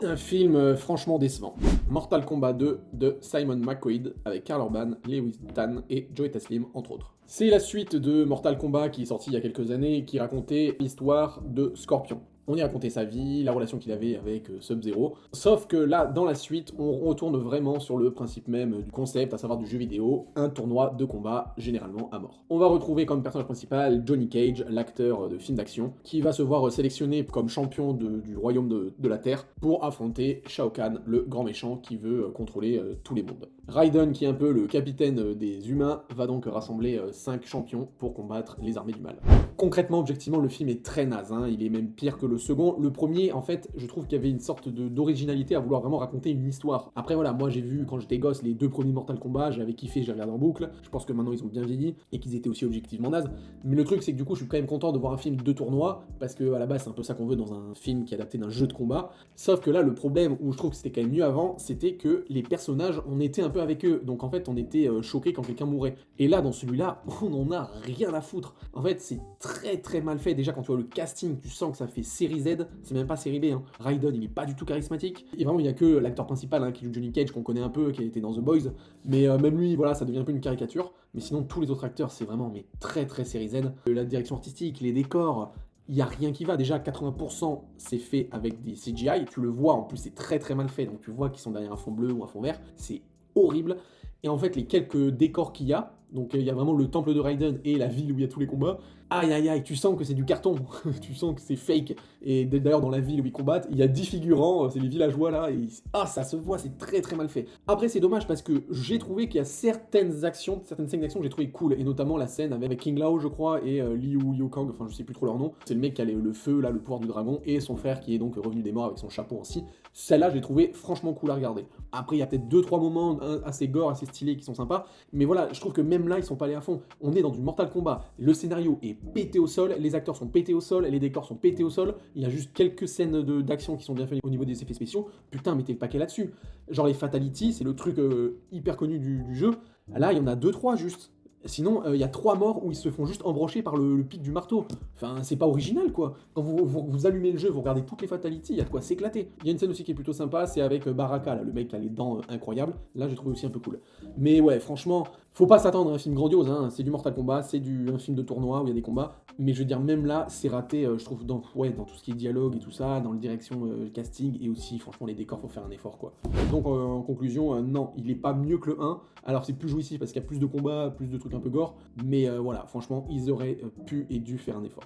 Un film franchement décevant. Mortal Kombat 2 de Simon McQuaid avec Karl Urban, Lewis Tan et Joey Taslim entre autres. C'est la suite de Mortal Kombat qui est sorti il y a quelques années et qui racontait l'histoire de Scorpion. On y racontait sa vie, la relation qu'il avait avec Sub-Zero. Sauf que là, dans la suite, on retourne vraiment sur le principe même du concept, à savoir du jeu vidéo, un tournoi de combat, généralement à mort. On va retrouver comme personnage principal Johnny Cage, l'acteur de film d'action, qui va se voir sélectionné comme champion du royaume de la Terre pour affronter Shao Kahn, le grand méchant qui veut contrôler tous les mondes. Raiden, qui est un peu le capitaine des humains, va donc rassembler 5 champions pour combattre les armées du mal. Concrètement, objectivement, le film est très naze, hein. Il est même pire que le second. Le premier, en fait, je trouve qu'il y avait une sorte d'originalité à vouloir vraiment raconter une histoire. Après voilà, moi j'ai vu quand j'étais gosse les 2 premiers Mortal Kombat, j'avais kiffé, j'ai regardé en boucle. Je pense que maintenant ils ont bien vieilli et qu'ils étaient aussi objectivement nazes. Mais le truc c'est que du coup je suis quand même content de voir un film de tournoi, parce que à la base c'est un peu ça qu'on veut dans un film qui est adapté d'un jeu de combat. Sauf que là le problème où je trouve que c'était quand même mieux avant, c'était que les personnages, on était un peu avec eux. Donc en fait on était choqués quand quelqu'un mourait. Et là dans celui-là, on en a rien à foutre. En fait c'est très mal fait. Déjà quand tu vois le casting, tu sens que ça fait série Z, c'est même pas série B, hein. Raiden il est pas du tout charismatique. Et vraiment il y a que l'acteur principal qui joue Johnny Cage qu'on connaît un peu, qui a été dans The Boys. Mais même lui, voilà, ça devient un peu une caricature. Mais sinon tous les autres acteurs c'est vraiment mais très série Z. La direction artistique, les décors, il n'y a rien qui va. Déjà, 80% c'est fait avec des CGI, tu le vois, en plus c'est très mal fait, donc tu vois qu'ils sont derrière un fond bleu ou un fond vert, c'est horrible. Et en fait, les quelques décors qu'il y a, donc il y a vraiment le temple de Raiden et la ville où il y a tous les combats, aïe, tu sens que c'est du carton, tu sens que c'est fake. Et d'ailleurs, dans la ville où ils combattent, il y a 10 figurants, c'est les villageois là, et ça se voit, c'est très mal fait. Après, c'est dommage parce que j'ai trouvé qu'il y a certaines scènes d'action que j'ai trouvé cool, et notamment la scène avec King Lao, je crois, et Liu Kang, enfin je sais plus trop leur nom. C'est le mec qui a le feu, là, le pouvoir du dragon, et son frère qui est donc revenu des morts avec son chapeau ainsi. Celle-là, j'ai trouvé franchement cool à regarder. Après, il y a peut-être 2-3 moments assez gore, assez stylés qui sont sympas, mais voilà, je trouve que même là, ils sont pas allés à fond. On est dans du Mortal Kombat, le scénario est pété au sol, les acteurs sont pétés au sol, les décors sont pétés au sol, il y a juste quelques scènes d'action qui sont bien faites au niveau des effets spéciaux. Putain, mettez le paquet là-dessus. Genre les Fatalities, c'est le truc hyper connu du jeu. Là, il y en a 2-3 juste. Sinon, il y a 3 morts où ils se font juste embrocher par le pic du marteau. Enfin, c'est pas original, quoi. Quand vous allumez le jeu, vous regardez toutes les fatalities, il y a de quoi s'éclater. Il y a une scène aussi qui est plutôt sympa, c'est avec Baraka, là, le mec qui a les dents incroyables. Là, j'ai trouvé aussi un peu cool. Mais ouais, franchement, faut pas s'attendre à un film grandiose, hein. C'est du Mortal Kombat, c'est un film de tournoi où il y a des combats. Mais je veux dire, même là, c'est raté, je trouve, dans tout ce qui est dialogue et tout ça, dans le direction casting, et aussi, franchement, les décors, faut faire un effort, quoi. Donc, en conclusion, non, il est pas mieux que le 1. Alors, c'est plus jouissif parce qu'il y a plus de combats, plus de trucs un peu gore. Mais voilà, franchement, ils auraient pu et dû faire un effort.